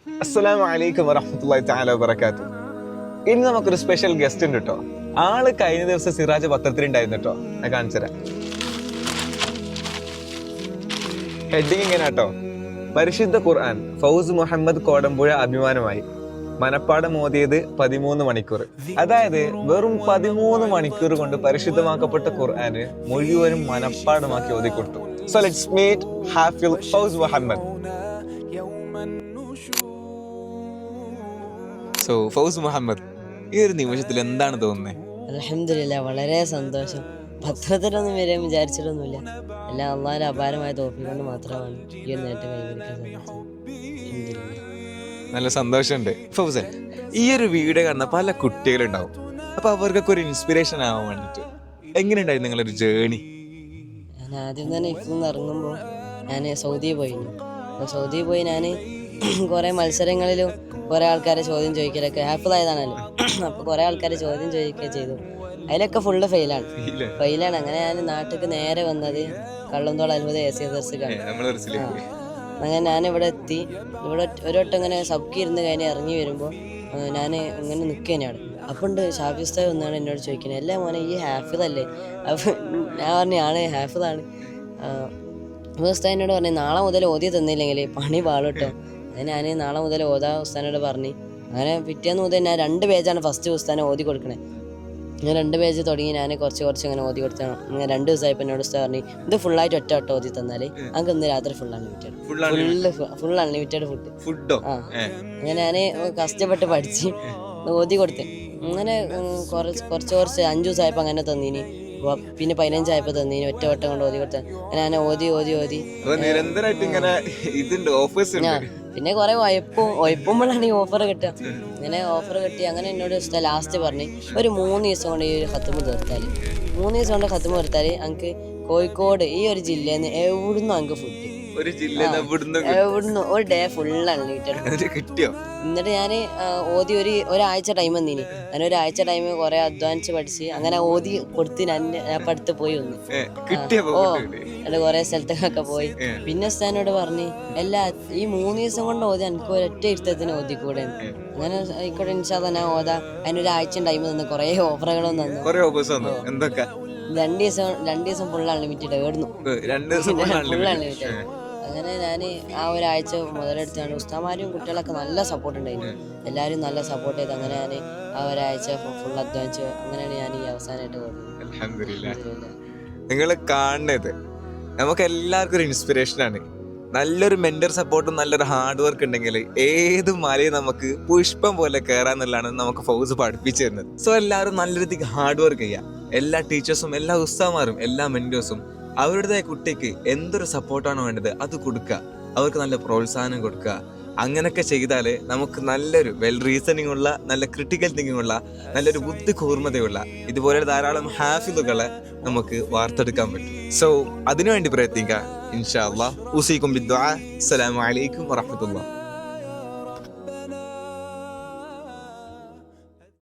അസ്സലാമു അലൈക്കും വറഹ്മത്തുള്ളാഹി തആല വബറകാതുഹു. ഇന്ന് നമുക്കൊരു സ്പെഷ്യൽ ഗസ്റ്റ് ഉണ്ട് കേട്ടോ. ആള് കഴിഞ്ഞ ദിവസം സിറാജ് പത്രത്തിലുണ്ടായിരുന്നു കേട്ടോ. ഞാൻ കാണിച്ചുതരാം. ഹെഡിങ് ഇങ്ങനെ കേട്ടോ: പരിശുദ്ധ ഖുർആൻ ഫൗസ് മുഹമ്മദ് കോടമ്പുഴ അഭിമാനമായി. മനപ്പാഠം ഓതിയത് 13 മണിക്കൂർ. അതായത് വെറും 13 മണിക്കൂർ കൊണ്ട് പരിശുദ്ധമാക്കപ്പെട്ട ഖുർആന് മുഴുവനും മനപ്പാഠമാക്കി ഓതിക്കൊടുത്തു. So let's meet Hafil ഫൗസ് Muhammad. So ഫൗസ് Muhammad, ഈ ഒരു നിമിഷത്തിൽ എന്താണ് തോന്നുന്നത്? അൽഹംദുലില്ലാ, വളരെ സന്തോഷം. പത്രത്തിലൊന്നും വരാൻ വിചാരിച്ചിട്ടൊന്നുമില്ല. എല്ലാം അള്ളാഹിന്റെ അപാരമായ തോൽവി കൊണ്ട് മാത്രമാണ് ഈ ഒരു നേട്ടം കൈവരിക്കാൻ സാധിച്ചത്. നല്ല സന്തോഷമുണ്ട്. ഫൗസൻ, ഈ ഒരു വീഡിയോ കാണുന്ന പല കുട്ടികളുണ്ടാവും. അപ്പൊ അവർക്കൊക്കെ ഒരു ഇൻസ്പിറേഷൻ ആവാൻ വേണ്ടിട്ട് എങ്ങനെയുണ്ടായിരുന്നു നിങ്ങളൊരു ജേണി? ഞാൻ ആദ്യം തന്നെ ഇപ്പോൾ നിന്ന് ഇറങ്ങുമ്പോൾ ഞാൻ സൗദിയിൽ പോയിരുന്നു. അപ്പോൾ സൗദിയിൽ പോയി ഞാൻ കുറേ മത്സരങ്ങളിലും കുറേ ആൾക്കാരെ ചോദ്യം ചോദിക്കലൊക്കെ ഹാഫിളായതാണല്ലോ. അപ്പോൾ കുറേ ആൾക്കാരെ ചോദ്യം ചോദിക്കുകയൊക്കെ ചെയ്തു. അതിലൊക്കെ ഫുള്ള് ഫെയിലാണ്. അങ്ങനെ ഞാൻ നാട്ടിലേക്ക് നേരെ വന്നത് കള്ളന്തോൾ അത്ഭുത എസ് ദർശക്കാണ്. അങ്ങനെ ഞാനിവിടെ എത്തി. ഇവിടെ ഒരു വട്ടം ഇങ്ങനെ സബ്ക്കി ഇരുന്ന് കഴിഞ്ഞ് ഇറങ്ങി വരുമ്പോൾ ഞാൻ ഇങ്ങനെ നിൽക്കുകയാണ്. അപ്പം ഉണ്ട് ഷാഫി ഉസ്താദ് വന്നാണ് എന്നോട് ചോദിക്കുന്നത്, അല്ലേ മോനെ ഈ ഹാഫിളല്ലേ? അപ്പം ഞാൻ പറഞ്ഞു ആണ് ഹാഫിളാണ്. അപ്പോൾ ഉസ്താദ് എന്നോട് പറഞ്ഞു, നാളെ മുതൽ ഓതി തന്നില്ലെങ്കിൽ പണി പാളും കേട്ടോ. അങ്ങനെ ഞാൻ നാളെ മുതൽ ഓതാ ഉസ്താദിനോട് പറഞ്ഞു. അങ്ങനെ പിറ്റേന്ന് മുതൽ ഞാൻ 2 പേജാണ് ഫസ്റ്റ് ഉസ്താദിനെ ഓതി കൊടുക്കണേ. ഞാൻ 2 പേജ് തുടങ്ങി ഞാൻ കുറച്ച് ഇങ്ങനെ ഓതി കൊടുത്താണ്. ഇങ്ങനെ 2 ദിവസമായപ്പോൾ എന്നോട് ഉസ്താദ് പറഞ്ഞു, ഇത് ഫുള്ളായിട്ട് ഒറ്റ ഓതി തന്നാൽ നമുക്ക് ഇന്ന് രാത്രി ഫുൾ അൺലിമിറ്റഡ് ഫുഡ്. അങ്ങനെ ഞാൻ കഷ്ടപ്പെട്ട് പഠിച്ച് ഓതി കൊടുത്തേ. അങ്ങനെ കുറച്ച് 5 ദിവസമായപ്പോൾ അങ്ങനെ തന്നീനി. പിന്നെ 15 ആയപ്പോൾ തന്നീനി. ഒറ്റ വട്ടം കൊണ്ട് ഓതി കൊടുത്ത. ഞാൻ ഓതി പിന്നെ കുറെ ഒയപ്പുമ്പോഴാണ് ഈ ഓഫർ കിട്ടുക. അങ്ങനെ ഓഫർ കിട്ടി. അങ്ങനെ എന്നോട് ലാസ്റ്റ് പറഞ്ഞ് ഒരു 3 ദിവസം കൊണ്ട് ഈ ഒരു ഖത്മ് തീർത്താൽ 3 ദിവസം കൊണ്ട് ഖത്മ് തീർത്താൽ നമുക്ക് കോഴിക്കോട് ഈ ഒരു ജില്ലയിൽ നിന്ന് എവിടുന്നും നമുക്ക് ഫുഡ് എവിടുന്ന് ഒരു ഡേ ഫുൾ അൺലിമിറ്റഡ് കിട്ടിയോ. എന്നിട്ട് ഞാൻ ഓതി ഒരാഴ്ച ടൈം വന്നീനി. ഞാൻ ഒരാഴ്ച ടൈം കുറെ അധ്വാനിച്ച് പഠിച്ച് അങ്ങനെ ഓതി കൊടുത്ത് ഞാൻ അടുത്ത് പോയി വന്നു. എന്നിട്ട് കുറെ സ്ഥലത്തൊക്കെ പോയി. പിന്നെ ഉസ്താദിനോട് പറഞ്ഞ്, ഈ 3 ദിവസം കൊണ്ട് ഓതി എനിക്ക് ഒരൊറ്റ ഇരുത്തത്തിന് ഓതിക്കൂടെ? അങ്ങനെ ആയിക്കോട്ടെ ഇൻഷാ അല്ലാഹ് ഞാൻ ഓതാ. അതിനൊരാഴ്ച ടൈം തന്നു. കുറെ ഓഫറുകളും തന്നു. 2 ദിവസം ഫുൾ അൺലിമിറ്റഡ് ആയിരുന്നു. Full unlimited. അങ്ങനെ ഞാൻ ആ ഒരാഴ്ച മുതലെടുത്താണ്. ഉസ്താമാരും കുട്ടികളൊക്കെ നല്ല സപ്പോർട്ട് ഉണ്ടായിരുന്നു. എല്ലാവരും നല്ല സപ്പോർട്ട് ചെയ്ത് അങ്ങനെ ഞാൻ ആ ഒരാഴ്ച ഫുൾ അധ്വാനിച്ചു. അങ്ങനെയാണ് ഞാൻ ഈ അവസാനമായിട്ട് പോകുന്നത്. നിങ്ങൾ കാണുന്നത് നമുക്ക് എല്ലാവർക്കും ഒരു ഇൻസ്പിറേഷനാണ്. നല്ലൊരു മെന്റർ സപ്പോർട്ടും നല്ലൊരു ഹാർഡ് വർക്ക് ഉണ്ടെങ്കിൽ ഏത് മലയും നമുക്ക് പുഷ്പം പോലെ കയറാന്നുള്ളതാണ് നമുക്ക് ഫൗസ് പഠിപ്പിച്ചു തരുന്നത്. സോ എല്ലാവരും നല്ല രീതിക്ക് ഹാർഡ് വർക്ക് ചെയ്യുക. എല്ലാ ടീച്ചേഴ്സും എല്ലാ ഉസ്താമാരും എല്ലാ മെന്റേഴ്സും അവരുടേതായ കുട്ടിക്ക് എന്തൊരു സപ്പോർട്ടാണ് വേണ്ടത് അത് കൊടുക്കുക. അവർക്ക് നല്ല പ്രോത്സാഹനം കൊടുക്കുക. അങ്ങനെയൊക്കെ ചെയ്താല് നമുക്ക് നല്ലൊരു വെൽ റീസണിങ് ഉള്ള, നല്ല ക്രിട്ടിക്കൽ തിങ്കിങ് ഉള്ള, നല്ലൊരു ബുദ്ധി കൂർമ്മതയുള്ള ഇതുപോലെ ധാരാളം ഹാഫിളുകളെ നമുക്ക് വാർത്തെടുക്കാൻ പറ്റും. സോ അതിനുവേണ്ടി പ്രയത്നിക്കുക. ഇൻഷാ അല്ലാഹ്. ഉസീകും ബിദ്ദുആ. അസ്സലാമു അലൈക്കും വറഹ്മത്തുള്ളാഹി.